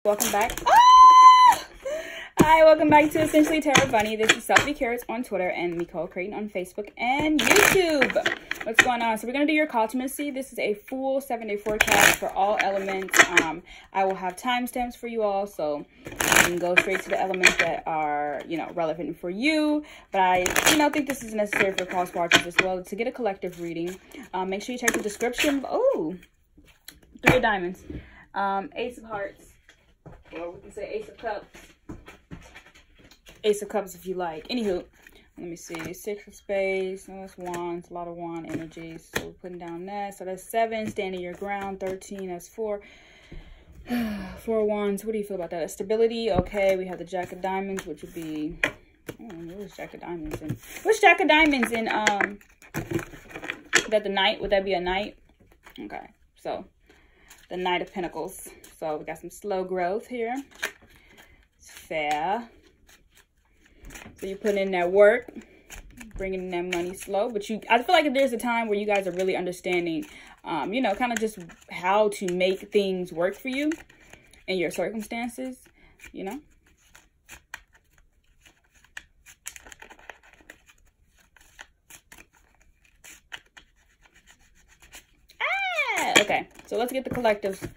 Welcome back. Hi, welcome back to Essentially Tarot Bunny. This is SelfieTarot on Twitter and Nicole Creighton on Facebook and YouTube. What's going on? So we're going to do your Cartomancy. This is a full 7-day forecast for all elements. I will have timestamps for you all, so you can go straight to the elements that are, relevant for you. But I, think this is necessary for cross watchers as well to get a collective reading. Make sure you check the description. Oh, 3 of diamonds. Ace of hearts. Or we can say Ace of Cups. Ace of Cups if you like. Anywho, let me see. 6 of spades. No, that's wands. A lot of wand energies. So we're putting down that. So that's 7. Standing your ground. 13. That's 4. 4 wands. What do you feel about that? That's stability. Okay. We have the Jack of diamonds, which would be... what's Jack of diamonds in? What's Jack of diamonds in? Is that the knight? Would that be a knight? Okay. So the Knight of Pentacles. So we got some slow growth here. It's fair. So you put in that work, bringing in that money slow. But I feel like there's a time where you guys are really understanding, kind of just how to make things work for you in your circumstances, Okay, so let's get the collective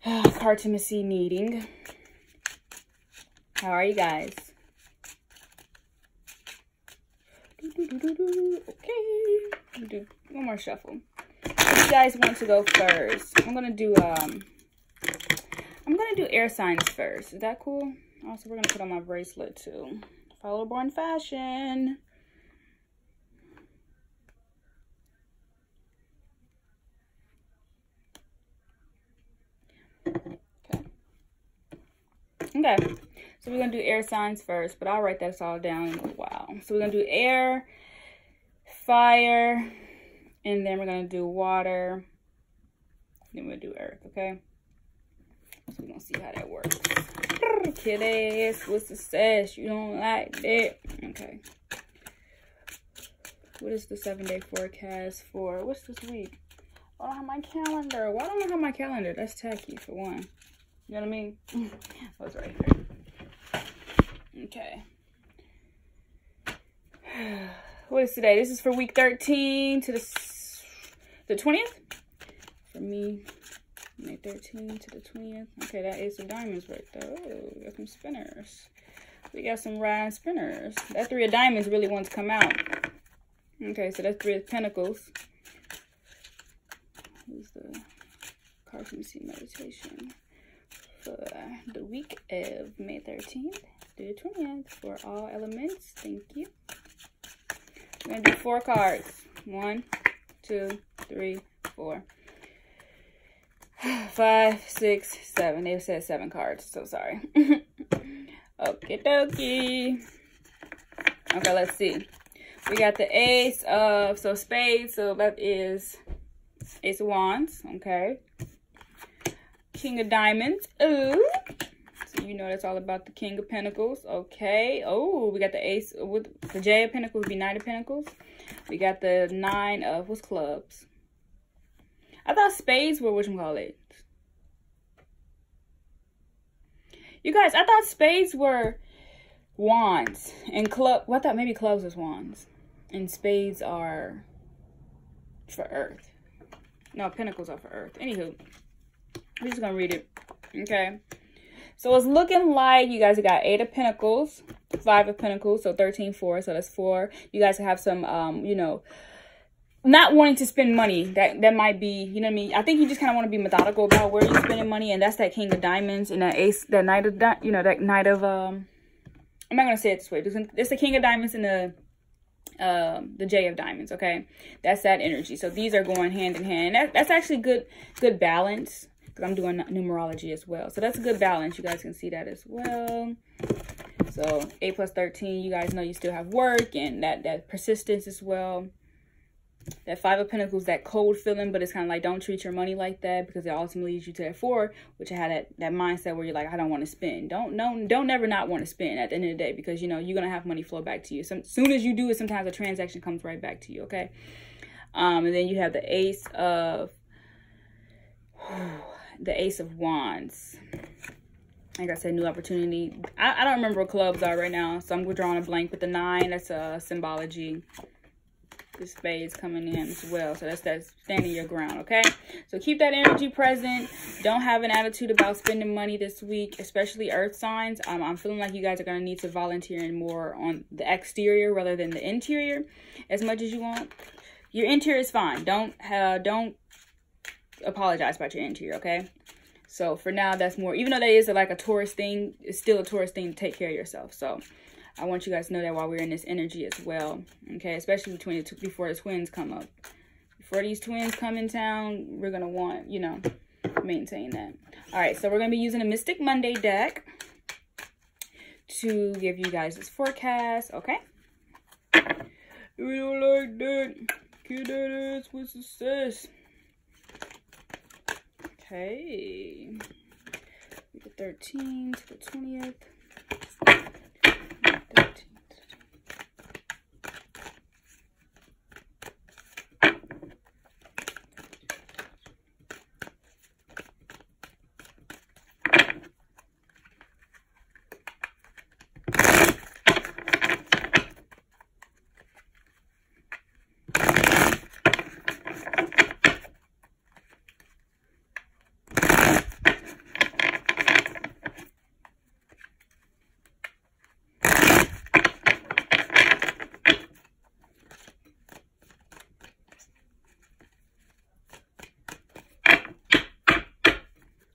Cartomancy needing. How are you guys? Okay, do one more shuffle. If you guys want to go first, I'm gonna do air signs first. Is that cool? Also, we're gonna put on my bracelet too. Follow born fashion. Okay, so we're going to do air signs first, but I'll write that all down in a while. So we're going to do air, fire, and then we're going to do water, then we'll do earth, okay? So we're going to see how that works. Kiddies, what's the sash? You don't like that? Okay. What is the 7-day forecast for? What's this week? I don't have my calendar. Why don't I have my calendar? That's tacky, for one. You know what I mean? Oh, it's right here. Okay. What is today? This is for week 13 to the 20th? For me, May 13 to the 20th. Okay, that Ace of Diamonds right there. Oh, we got some spinners. We got some ride spinners. That 3 of Diamonds really wants to come out. Okay, so that's 3 of Pentacles. Who's the Cartomancy meditation? For the week of May 13th to the 20th for all elements. Thank you. We're going to do 4 cards. 1, 2, 3, 4. 5, 6, 7. They said 7 cards, so sorry. Okie dokie. Okay, let's see. We got the Ace of spades, so that is Ace of Wands, okay. King of Diamonds. Ooh. So that's all about the King of Pentacles. Okay. Oh, we got the Ace with the J of Pentacles would be Knight of Pentacles. We got the 9 of what's clubs. I thought spades were whatchamacallit. You guys, I thought spades were wands and well, I thought maybe clubs was wands and spades are for earth. No, pentacles are for earth. Anywho. I'm just going to read it. Okay. So it's looking like you guys got 8 of Pentacles, 5 of Pentacles, so 13, 4. So that's 4. You guys have some, not wanting to spend money. That might be, you know what I mean? I think you just kind of want to be methodical about where you're spending money. And that's that King of Diamonds and that Ace, that Knight of, that Knight of, I'm not going to say it this way. It's the King of Diamonds and the J of Diamonds, okay? That's that energy. So these are going hand in hand. That's actually good balance. I'm doing numerology as well, so that's a good balance. You guys can see that as well. So 8 plus 13, you guys know you still have work and that persistence as well. That 5 of Pentacles, that cold feeling, but it's kind of like don't treat your money like that because it ultimately leads you to that 4, which I had that mindset where you're like, I don't want to spend. Don't never not want to spend at the end of the day because you're gonna have money flow back to you. So soon as you do it, sometimes a transaction comes right back to you. Okay, and then you have the Ace of Wands. Like I said, new opportunity. I don't remember what clubs are right now, so I'm drawing a blank. But the 9, that's a symbology. The spades coming in as well. So that's that standing your ground, okay? So keep that energy present. Don't have an attitude about spending money this week, especially earth signs. I'm feeling like you guys are going to need to volunteer in more on the exterior rather than the interior as much as you want. Your interior is fine. Don't apologize about your interior, okay? So for now, that's more, even though that is like a Taurus thing, it's still a Taurus thing to take care of yourself. So I want you guys to know that while we're in this energy as well, okay? Especially before the twins come up. Before these twins come in town, we're going to want, you know, maintain that. All right, so we're going to be using a Mystic Monday deck to give you guys this forecast, okay? We don't like that. Get that ass with success. Okay. The 13th to the 20th. 13th.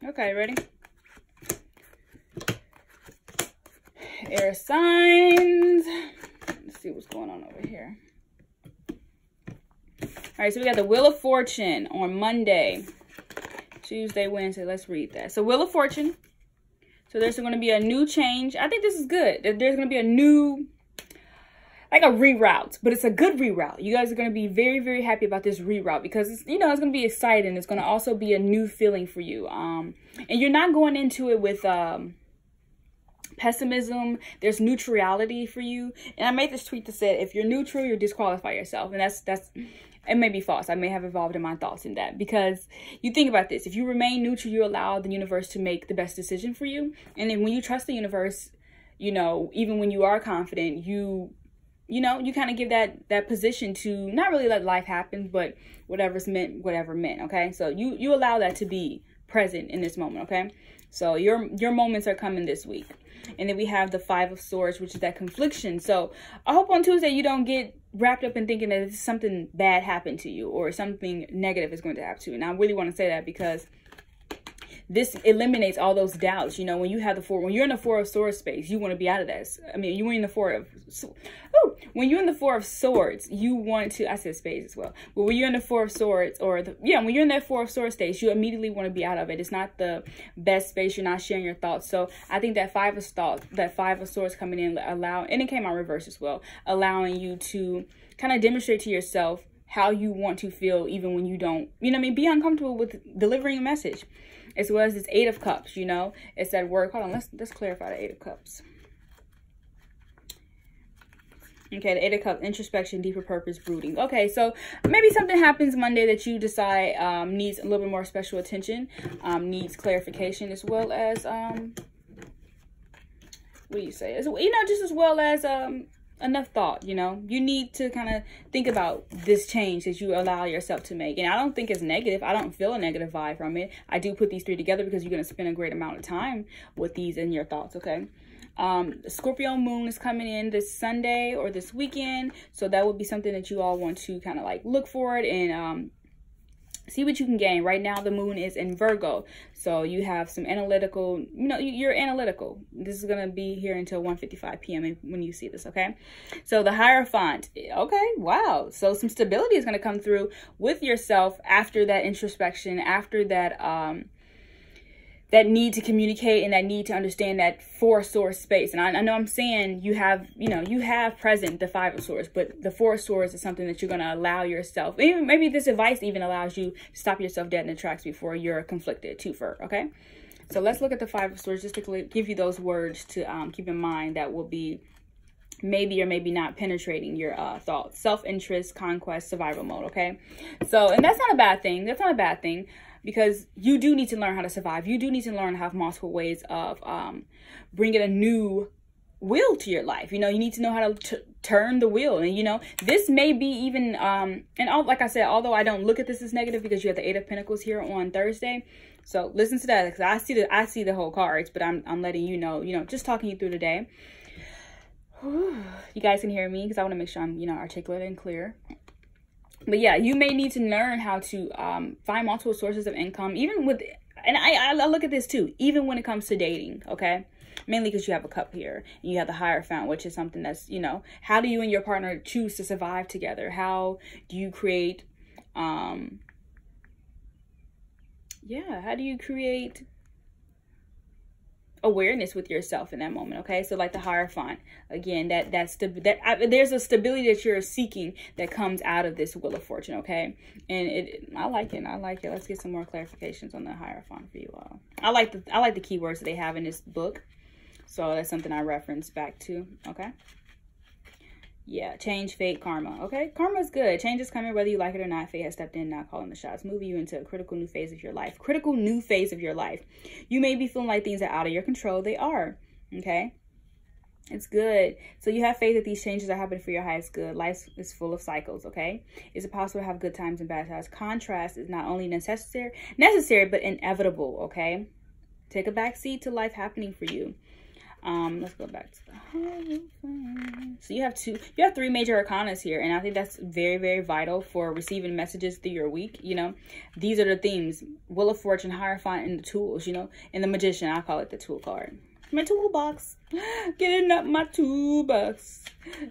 Okay, ready? Air signs. Let's see what's going on over here. All right, so we got the Wheel of Fortune on Monday, Tuesday, Wednesday. Let's read that. So Wheel of Fortune. So there's going to be a new change. I think this is good. There's going to be a new, like a reroute, but it's a good reroute. You guys are going to be very, very happy about this reroute because it's, you know, it's going to be exciting. It's going to also be a new feeling for you. And you're not going into it with pessimism. There's neutrality for you. And I made this tweet that said, if you're neutral, you disqualify yourself. And that's it may be false. I may have evolved in my thoughts in that, because you think about this. If you remain neutral, you allow the universe to make the best decision for you. And then when you trust the universe, you know, even when you are confident, you know, you kind of give that position to not really let life happen, but whatever's meant, whatever meant, okay? So you allow that to be present in this moment, okay? So your moments are coming this week. And then we have the 5 of Swords, which is that confliction. So I hope on Tuesday you don't get wrapped up in thinking that something bad happened to you or something negative is going to happen to you. And I really want to say that because this eliminates all those doubts. You know, when you have when you're in the 4 of Swords space, you want to be out of this. I mean, you were in the 4 of, when you're in the 4 of Swords, you want to, I said spades as well. But when you're in the 4 of Swords, when you're in that 4 of Swords stage, you immediately want to be out of it. It's not the best space. You're not sharing your thoughts. So I think that 5 of Swords coming in and it came out reverse as well, allowing you to kind of demonstrate to yourself how you want to feel even when you don't, you know what I mean, be uncomfortable with delivering a message. As well as this 8 of Cups, you know, it's that word. Hold on, let's clarify the 8 of Cups. Okay, the 8 of Cups, introspection, deeper purpose, brooding. Okay, so maybe something happens Monday that you decide needs a little bit more special attention, needs clarification, as well as what do you say? You know, just as well as enough thought. You know, you need to kind of think about this change that you allow yourself to make. And I don't think it's negative. I don't feel a negative vibe from it. I do put these 3 together because you're going to spend a great amount of time with these in your thoughts, okay? Scorpio moon is coming in this Sunday or this weekend, so that would be something that you all want to kind of like look forward and see what you can gain. Right now the moon is in Virgo, so you have some analytical, you know, you're analytical. This is going to be here until 1:55 p.m. when you see this, okay? So the Hierophant, okay, wow. So some stability is going to come through with yourself after that introspection, after that that need to communicate and that need to understand that 4 of Swords space. And I know I'm saying you have, you know, you have present the 5 of Swords, but the 4 of Swords is something that you're going to allow yourself, maybe this advice even allows you to stop yourself dead in the tracks before you're conflicted, okay? So let's look at the 5 of Swords just to give you those words to keep in mind that will be maybe or maybe not penetrating your thoughts. Self-interest, conquest, survival mode, okay? So, and that's not a bad thing. That's not a bad thing. because you do need to learn how to survive. You do need to learn how to have multiple ways of bringing a new will to your life. You know, you need to know how to turn the wheel. And, you know, this may be even, like I said, although I don't look at this as negative because you have the 8 of Pentacles here on Thursday. So listen to that, because I see the whole cards, but I'm letting you know, just talking you through the day. You guys can hear me because I want to make sure I'm, articulate and clear. But yeah, you may need to learn how to find multiple sources of income, even with, and I look at this too, even when it comes to dating, okay? Mainly because you have a cup here and you have the Hierophant, which is something that's, how do you and your partner choose to survive together? How do you create, how do you create awareness with yourself in that moment? Okay, so like the Hierophant, again, there's a stability that you're seeking that comes out of this Wheel of Fortune. Okay, and I like it. Let's get some more clarifications on the Hierophant for you all. I like the keywords that they have in this book, so that's something I reference back to. Okay, yeah, change, fate, karma. Okay, karma is good. Change is coming whether you like it or not. Fate has stepped in, not calling the shots, moving you into a critical new phase of your life. You may be feeling like things are out of your control. They are. Okay, it's good. So you have faith that these changes are happening for your highest good. Life is full of cycles. Okay, is it possible to have good times and bad times? Contrast is not only necessary but inevitable. Okay, take a back seat to life happening for you. Let's go back to the Hierophant. So you have 3 major arcanas here, and I think that's very, very vital for receiving messages through your week. These are the themes: Wheel of Fortune, Hierophant, and the tools, and the Magician. I call it the tool card. My toolbox. Getting up my toolbox.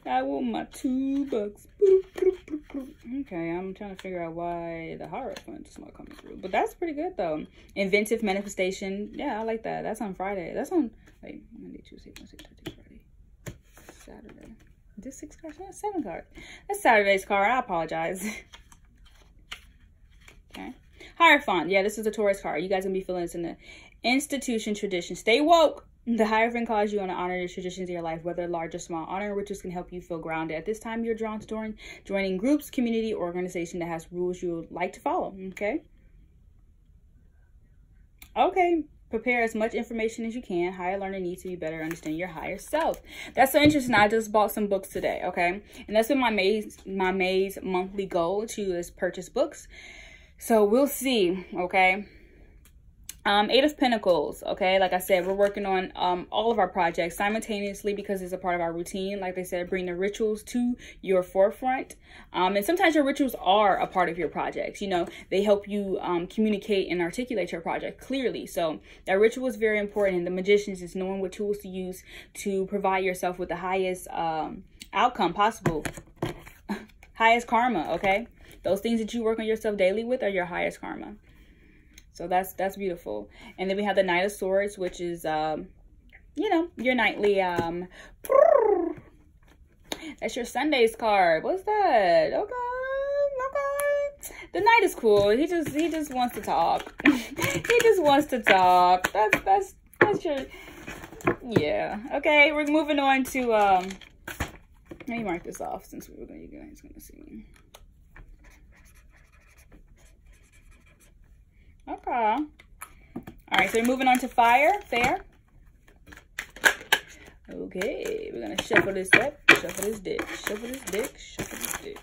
I want my toolbox. Okay, I'm trying to figure out why the Hierophant is not coming through, but that's pretty good though. Inventive manifestation. Yeah, I like that. That's on Friday. That's on, wait, Monday, Tuesday, Wednesday, Thursday, Friday, Saturday. Is this 6 cards? That's 7 cards. That's Saturday's card. I apologize. Okay. Hierophant. Yeah, this is a Taurus card. You guys gonna be feeling this in the institution, tradition. Stay woke. The Hierophant calls you on to honor the traditions of your life, whether large or small. Honor and rituals can help you feel grounded. At this time, you're drawn to joining groups, community, or organization that has rules you would like to follow. Okay. Okay. Prepare as much information as you can. Higher learner needs to be better understand your higher self. That's so interesting. I just bought some books today. Okay, and that's been my May's monthly goal is purchase books. So we'll see. Okay. 8 of Pentacles. Okay, like I said, we're working on all of our projects simultaneously because it's a part of our routine. Like they said, bring the rituals to your forefront. And sometimes your rituals are a part of your projects. They help you communicate and articulate your project clearly. So that ritual is very important. And the Magicians is knowing what tools to use to provide yourself with the highest outcome possible. Highest karma. Okay, those things that you work on yourself daily with are your highest karma. So that's beautiful. And then we have the Knight of Swords, which is, your nightly, that's your Sunday's card. What's that? Okay. The Knight is cool. He just wants to talk. He just wants to talk. That's your, yeah. Okay, we're moving on to, let me mark this off since you guys gonna see me. Okay. All right, so we're moving on to fair. Okay, we're gonna shuffle this up, shuffle this dick, shuffle this dick, shuffle this dick,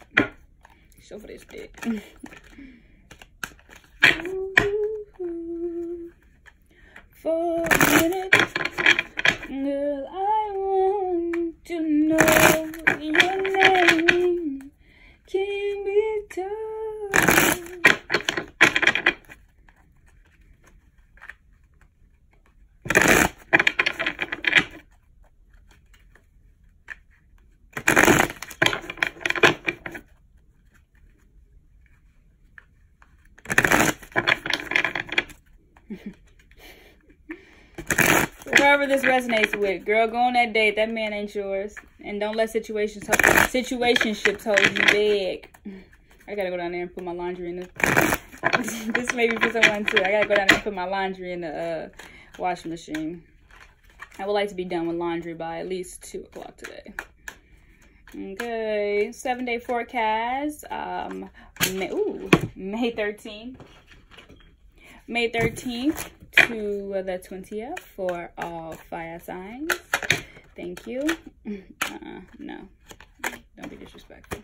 shuffle this dick. For a minute, girl, I want to know your name. Can be told. Whoever this resonates with, girl, go on that date. That man ain't yours. And don't let situationships hold you back. I gotta go down there and put my laundry in the... This may be for someone too. I gotta go down there and put my laundry in the washing machine. I would like to be done with laundry by at least 2 o'clock today. Okay, 7-day forecast. May 13th. May 13th to the 20th for all fire signs. Thank you. No. Don't be disrespectful.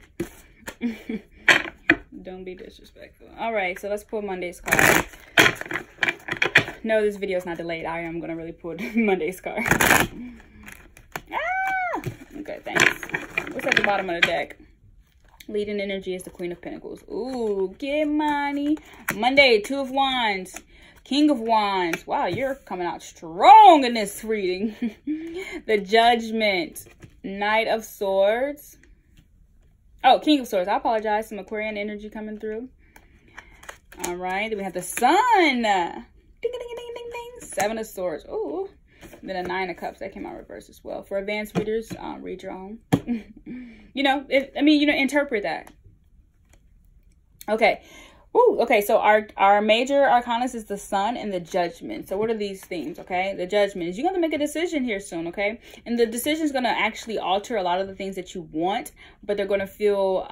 Don't be disrespectful. All right, so let's pull Monday's card. No, this video is not delayed. I am going to really pull Monday's card. Okay, thanks. What's at the bottom of the deck? Leading energy is the Queen of Pentacles. Ooh, get money. Monday, 2 of Wands. King of Wands. Wow, you're coming out strong in this reading. The Judgment. Knight of Swords. Oh, King of Swords. I apologize. Some Aquarian energy coming through. All right. Then we have the Sun. Ding, ding, ding, ding, ding, ding. 7 of Swords. Ooh. And then a 9 of Cups. That came out reverse as well. For advanced readers, read your own. Interpret that. Okay. Ooh, okay, so our major arcanas is the Sun and the Judgment. So what are these themes, okay? The Judgment is you're going to make a decision here soon, okay? And the decision is going to actually alter a lot of the things that you want, but they're going to feel,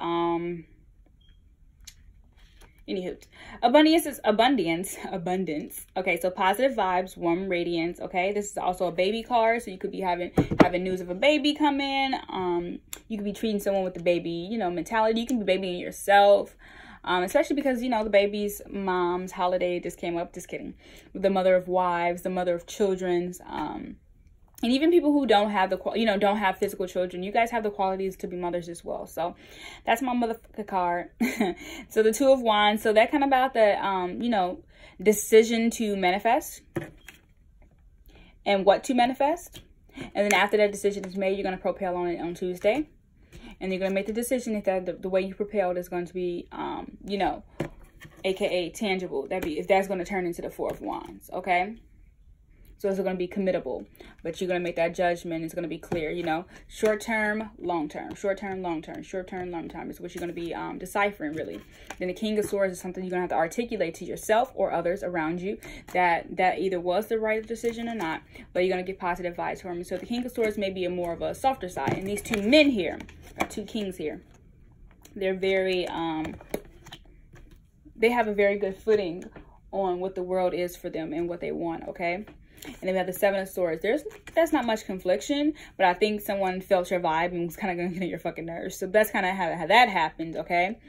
anywho. Abundance is abundance. Okay, so positive vibes, warm radiance, okay? This is also a baby card, so you could be having news of a baby come in. You could be treating someone with the baby, mentality. You can be babying yourself. Especially because, the baby's mom's holiday just came up. Just kidding. The mother of wives, the mother of children's, and even people who don't have don't have physical children. You guys have the qualities to be mothers as well. So that's my motherfucker card. So the 2 of Wands. So that kind of about the, decision to manifest and what to manifest. And then after that decision is made, you're going to propel on it on Tuesday. And you're going to make the decision if the way you propelled is going to be, aka tangible. If that's going to turn into the 4 of Wands, okay? So it's going to be committable. But you're going to make that judgment. It's going to be clear, short term, long term. Short term, long term. Short term, long term is what you're going to be deciphering, really. Then the King of Swords is something you're going to have to articulate to yourself or others around you that either was the right decision or not. But you're going to get positive vibes from it. So the King of Swords may be a more of a softer side. And these 2 men here, or 2 kings here, they're very, they have a very good footing on what the world is for them and what they want, okay? And then we have the 7 of Swords. That's not much confliction, but I think someone felt your vibe and was kind of going to get on your fucking nerves. So that's kind of how that happened, okay?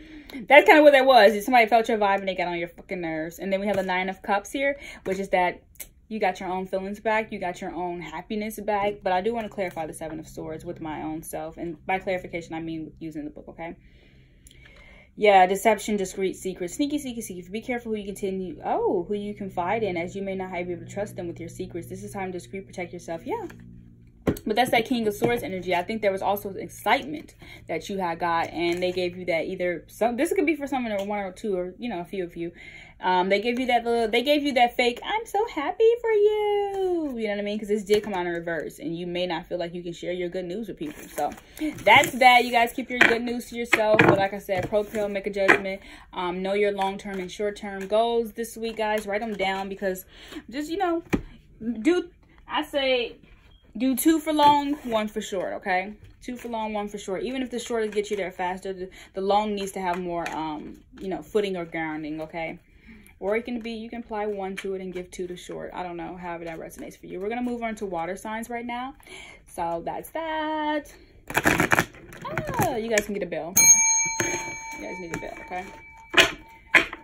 That's kind of what that was. Somebody felt your vibe and they got on your fucking nerves. And then we have the 9 of Cups here, which is that you got your own feelings back. You got your own happiness back. But I do want to clarify the 7 of Swords with my own self. And by clarification, I mean with using the book, okay? Yeah, deception, discreet, secret, sneaky, sneaky, sneaky. Be careful who you confide in, as you may not be able to trust them with your secrets. This is time to discreet, protect yourself. Yeah. But that's that King of Swords energy. I think there was also excitement that you had got, and they gave you that this could be for someone or 1 or 2 or, a few of you. They gave you that fake, I'm so happy for you. You know what I mean? Because this did come out in reverse, and you may not feel like you can share your good news with people. So that's that. You guys keep your good news to yourself. But like I said, propel, make a judgment. Know your long-term and short-term goals this week, guys. Write them down, because just, do 2 for long, 1 for short, okay? 2 for long, 1 for short. Even if the short gets you there faster, the long needs to have more, footing or grounding, okay? Or you can apply 1 to it and give 2 to short. I don't know, however that resonates for you. We're going to move on to water signs right now. So that's that. You guys can get a bill. You guys need a bill, okay?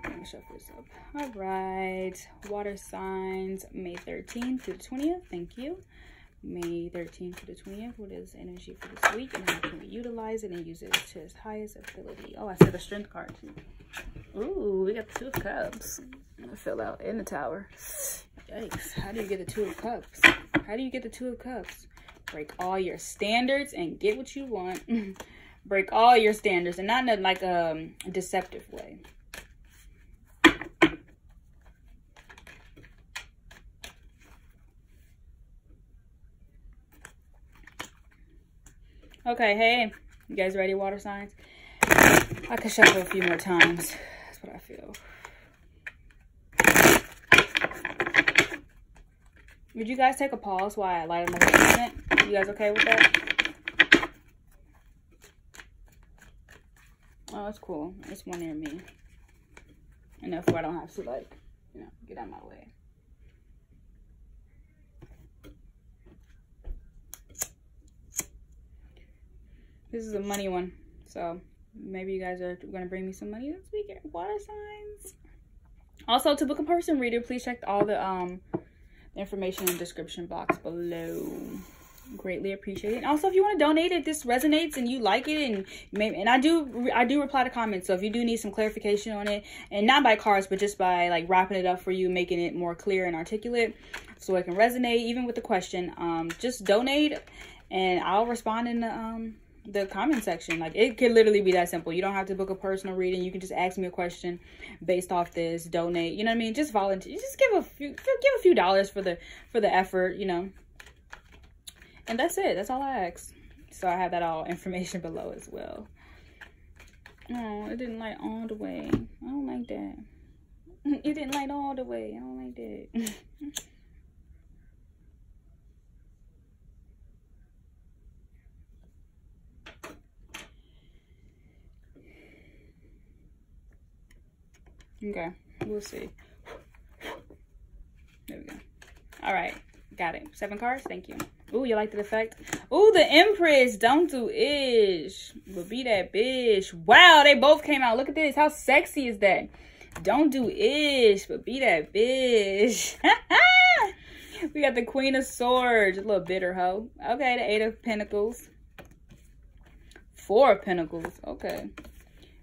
Let me shuffle this up. All right. Water signs, May 13th to the 20th. Thank you. May 13th to the 20th. What is energy for this week, and how can we utilize it and use it to its highest ability? Oh, I said the Strength card too. Ooh, we got the 2 of Cups. I'm gonna fill out in the Tower. Yikes! How do you get the 2 of Cups? How do you get the 2 of Cups? Break all your standards and get what you want. Break all your standards, and not in like a deceptive way. Okay, hey, you guys ready, water signs? I could shuffle a few more times. That's what I feel. Would you guys take a pause while I light another planet? You guys okay with that? Oh, that's cool. There's one near me. Enough where I don't have to, like, you know, get out of my way. This is a money one, so maybe you guys are going to bring me some money this week. Water signs. Also, to book a person reader, please check all the information in the description box below. Greatly appreciate it. And also, if you want to donate, if this resonates and you like it, and maybe, and I do reply to comments, so if you do need some clarification on it, and not by cards, but just by like wrapping it up for you, making it more clear and articulate, so it can resonate even with the question, just donate, and I'll respond in the comment section. Like, it could literally be that simple. You don't have to book a personal reading. You can just ask me a question based off this, donate, you know what I mean? Just volunteer, just give a few dollars for the effort, you know. And that's it. That's all I ask. So I have that all information below as well. Oh, it didn't light all the way. I don't like that. It didn't light all the way. I don't like that. Okay, we'll see. There we go. All right, got it. 7 cards. Thank you. Ooh, you like the effect? Ooh, the Empress. Don't do ish, but be that bitch. Wow, they both came out. Look at this. How sexy is that? Don't do ish, but be that bitch. We got the Queen of Swords. A little bitter hoe. Okay, the 8 of Pentacles. 4 of Pentacles. Okay.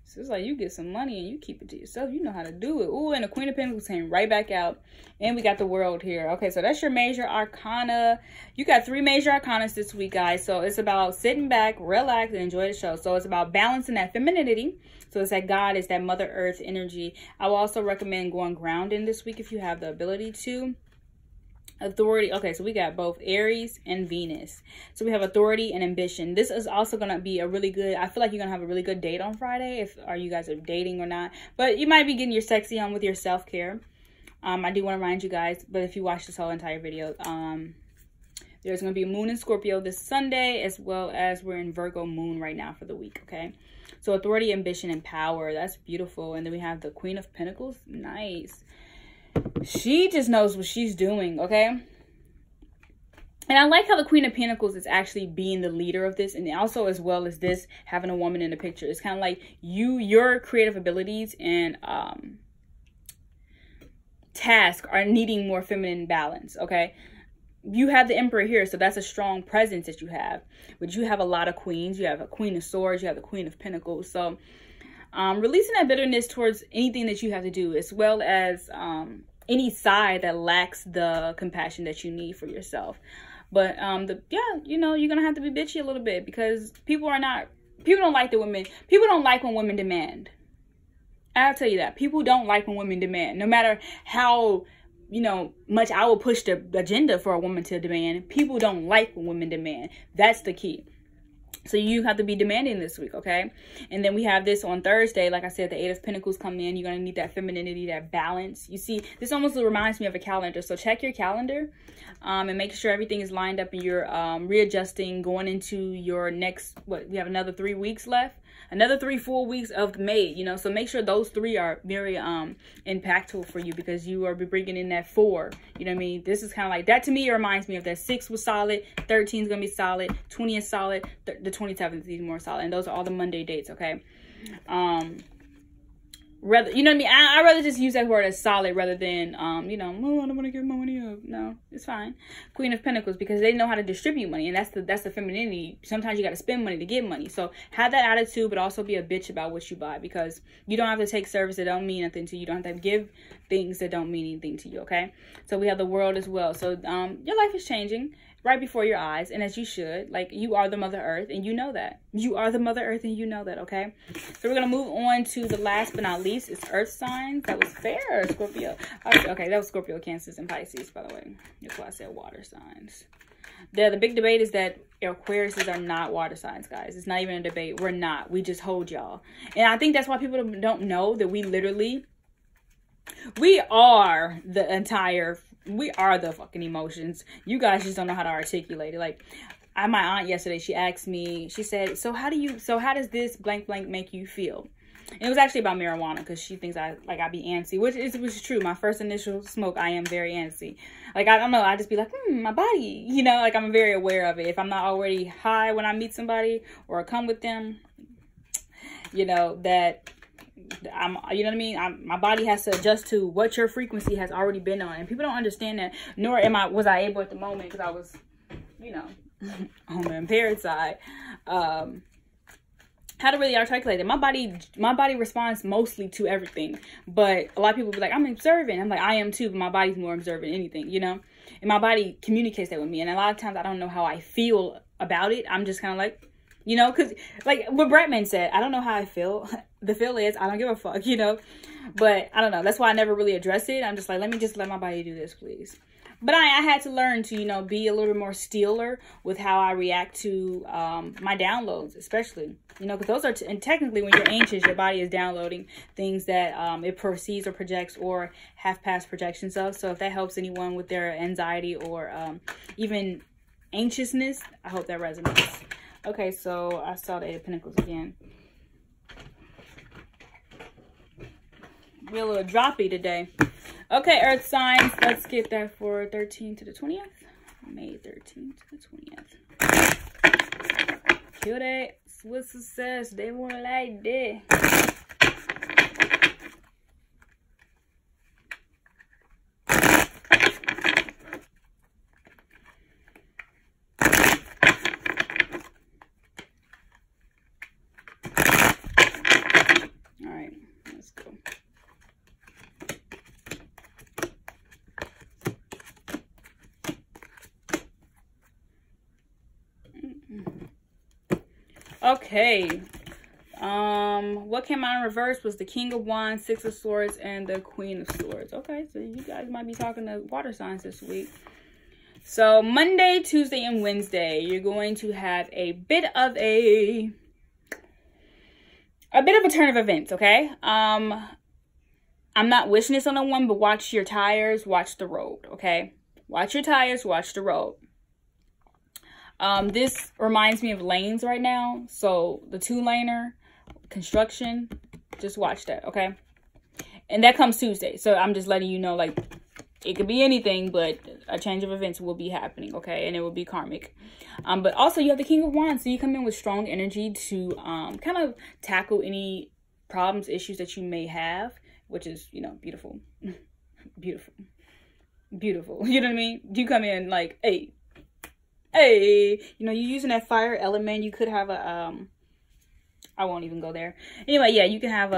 So it's like you get some money and you keep it to yourself. You know how to do it. Ooh, and the Queen of Pentacles came right back out. And we got the World here. Okay, so that's your major arcana. You got 3 major arcanas this week, guys. So it's about sitting back, relax, and enjoy the show. So it's about balancing that femininity. So it's that God, it's that Mother Earth energy. I will also recommend going grounding this week if you have the ability to. Authority. Okay, so we got both Aries and Venus. So we have authority and ambition. This is also going to be a really good, I feel like you're going to have a really good date on Friday, if you guys are dating or not. But you might be getting your sexy on with your self-care. I do want to remind you guys, but if you watch this whole entire video, there's going to be a moon in Scorpio this Sunday, as well as we're in Virgo moon right now for the week, okay? So authority, ambition, and power. That's beautiful. And then we have the Queen of Pentacles. Nice. She just knows what she's doing, okay? And I like how the Queen of Pentacles is actually being the leader of this, and also as well as this, having a woman in the picture. It's kind of like your creative abilities and task are needing more feminine balance, okay? You have the Emperor here, so that's a strong presence that you have. But you have a lot of queens. You have a Queen of Swords. You have the Queen of Pentacles. So releasing that bitterness towards anything that you have to do, as well as any side that lacks the compassion that you need for yourself. But yeah, you know, you're gonna have to be bitchy a little bit, because people don't like the women. People don't like when women demand. I'll tell you that. People don't like when women demand. No matter how, you know, much I will push the agenda for a woman to demand, people don't like when women demand. That's the key. So you have to be demanding this week, okay? And then we have this on Thursday. Like I said, the 8 of Pentacles come in. You're going to need that femininity, that balance. You see, this almost reminds me of a calendar. So check your calendar and make sure everything is lined up and you're readjusting going into your next, we have another 3 weeks left. Another 3 full weeks of May, you know, so make sure those 3 are very impactful for you, because you are bringing in that 4. You know what I mean? This is kind of like that. To me, it reminds me of that 6 was solid, 13 is gonna be solid, 20 is solid, the 27th is even more solid, and those are all the Monday dates. Okay, rather, you know what I mean? I rather just use that word as solid rather than you know, oh, I don't want to give my money up. No, it's fine. Queen of Pentacles, because they know how to distribute money, and that's the femininity. Sometimes you got to spend money to get money. So have that attitude, but also be a bitch about what you buy, because you don't have to take service that don't mean nothing to you. You don't have to give things that don't mean anything to you. Okay, so we have the World as well. So your life is changing right before your eyes, and as you should. Like, you are the Mother Earth, and you know that. You are the Mother Earth, and you know that, okay? So we're going to move on to the last but not least. It's Earth signs. That was fair, Scorpio. Okay, that was Scorpio, Cancers, and Pisces, by the way. That's why I said water signs. The big debate is that Aquariuses are not water signs, guys. It's not even a debate. We're not. We just hold y'all. And I think that's why people don't know that we are the fucking emotions. You guys just don't know how to articulate it. Like, my aunt yesterday, she asked me, she said, so how does this blank blank make you feel? And it was actually about marijuana because she thinks I be antsy, which is true. My first initial smoke, I am very antsy. Like, I don't know, I just be like, my body, you know, like I'm very aware of it. If I'm not already high when I meet somebody or come with them, you know, that you know what I mean? My body has to adjust to what your frequency has already been on. And people don't understand that, nor was I able at the moment because I was, you know, on the impaired side. How to really articulate it. My body responds mostly to everything. But a lot of people be like, I'm observant. I'm like, I am too, but my body's more observant than anything, you know? And my body communicates that with me. And a lot of times I don't know how I feel about it. I'm just kind of like, you know, because like what Bratman said, I don't know how I feel. The feel is, I don't give a fuck, you know? But I don't know. That's why I never really address it. I'm just like, let me just let my body do this, please. But I had to learn to, you know, be a little bit more steeler with how I react to my downloads, especially, you know, because those are, and technically when you're anxious, your body is downloading things that it perceives or projects or have past projections of. So if that helps anyone with their anxiety or even anxiousness, I hope that resonates. Okay, so I saw the Eight of Pentacles again. We're a little droppy today. Okay, Earth signs. Let's get that for 13th to the 20th. May 13th to the 20th. Kill that with success. They want to like that. All right, let's go. Okay, what came out in reverse was the King of Wands, Six of Swords, and the Queen of Swords. Okay, so you guys might be talking to water signs this week. So Monday, Tuesday, and Wednesday, you're going to have a bit of a turn of events, okay? I'm not wishing this on no one, but watch your tires, watch the road, okay? Watch your tires, watch the road. This reminds me of lanes right now. So the 2-laner, construction, just watch that, okay? And that comes Tuesday. So I'm just letting you know, like, it could be anything, but a change of events will be happening, okay? And it will be karmic. But also you have the King of Wands. So you come in with strong energy to kind of tackle any problems, issues that you may have, which is, you know, beautiful. Beautiful. Beautiful. You know what I mean? You come in like, hey, you know, you're using that fire element. You could have a I won't even go there. Anyway, yeah, you can have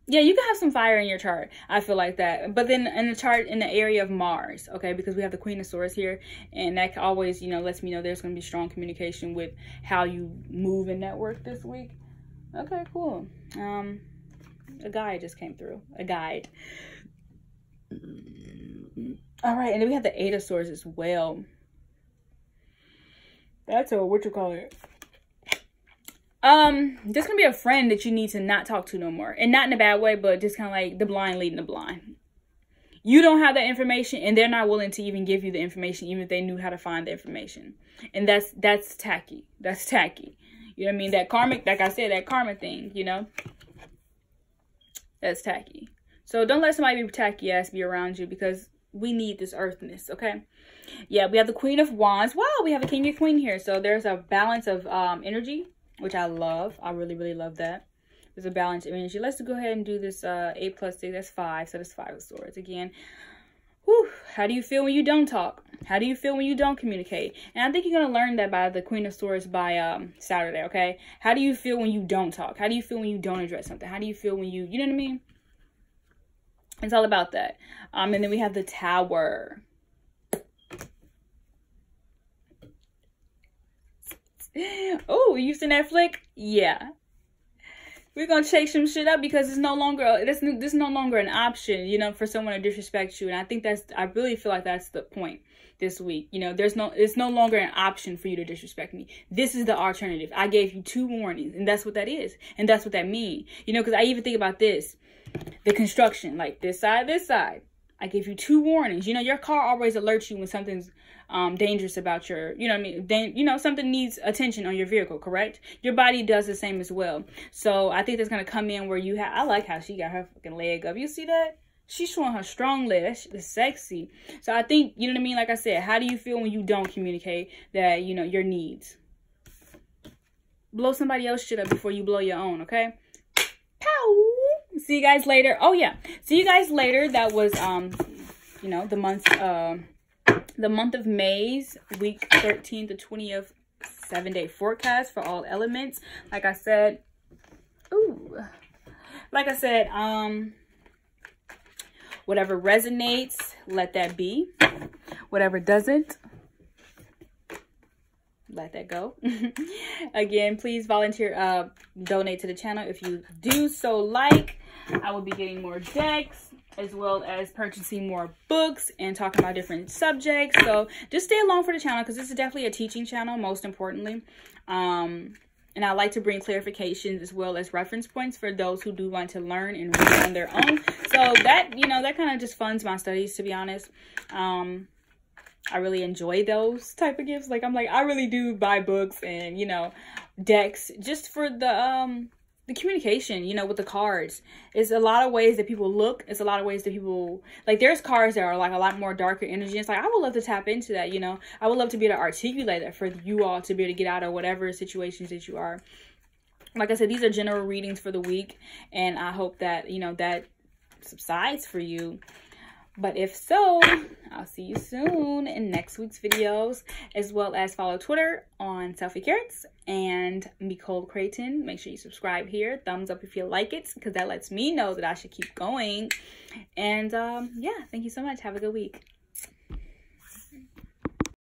yeah, you can have some fire in your chart. I feel like that. But then in the chart in the area of Mars, okay, because we have the Queen of Swords here, and that always, you know, lets me know there's going to be strong communication with how you move and network this week. Okay, cool. A guide just came through. A guide. All right, and then we have the Eight of Swords as well. That's a, what you call it? There's gonna be a friend that you need to not talk to no more. And not in a bad way, but just kind of like the blind leading the blind. You don't have that information, and they're not willing to even give you the information, even if they knew how to find the information. And that's tacky. That's tacky. You know what I mean? That karmic, like I said, that karma thing, you know? That's tacky. So don't let somebody be tacky ass be around you, because we need this earthness, okay? Yeah, we have the Queen of Wands. Wow, we have a King and Queen here. So there's a balance of energy, which I love. I really, really love that. There's a balance of energy. Let's go ahead and do this 8 plus 6. That's 5. So that's 5 of Swords again. Whew. How do you feel when you don't talk? How do you feel when you don't communicate? And I think you're going to learn that by the Queen of Swords by Saturday, okay? How do you feel when you don't talk? How do you feel when you don't address something? How do you feel when you know what I mean? It's all about that. And then we have the Tower. Oh, you seen that flick? Yeah. We're gonna shake some shit up because it's no longer this is no longer an option, you know, for someone to disrespect you. And I think I really feel like that's the point this week. You know, it's no longer an option for you to disrespect me. This is the alternative. I gave you 2 warnings, and that's what that is. And that's what that means. You know, because I even think about this. The construction, like this side. I give you 2 warnings. You know, your car always alerts you when something's dangerous about your, you know what I mean? You know, something needs attention on your vehicle, correct? Your body does the same as well. So I think that's going to come in where you have, I like how she got her fucking leg up. You see that? She's showing her strong leg. That's sexy. So I think, you know what I mean? Like I said, how do you feel when you don't communicate that, you know, your needs? Blow somebody else's shit up before you blow your own, okay? Pow! See you guys later. Oh, yeah. See you guys later. That was, you know, the month of May's week 13 to 20th 7-day forecast for all elements. Like I said, whatever resonates, let that be. Whatever doesn't, let that go. Again, please volunteer, donate to the channel if you do so like. I will be getting more decks, as well as purchasing more books and talking about different subjects. So just stay along for the channel, because this is definitely a teaching channel, most importantly. And I like to bring clarifications as well as reference points for those who do want to learn and read on their own. So that, you know, that kind of just funds my studies, to be honest. I really enjoy those type of gifts. Like, I really do buy books and, you know, decks just for the communication, you know, with the cards. It's a lot of ways that people look. It's a lot of ways that people, like, there's cards that are like a lot more darker energy. It's like, I would love to tap into that, you know. I would love to be able to articulate that for you all to be able to get out of whatever situations that you are. Like I said, these are general readings for the week, and I hope that, you know, that subsides for you. But if so, I'll see you soon in next week's videos, as well as follow Twitter on SelfieTarot and Nicole Creighton. Make sure you subscribe here. Thumbs up if you like it, because that lets me know that I should keep going. And yeah, thank you so much. Have a good week.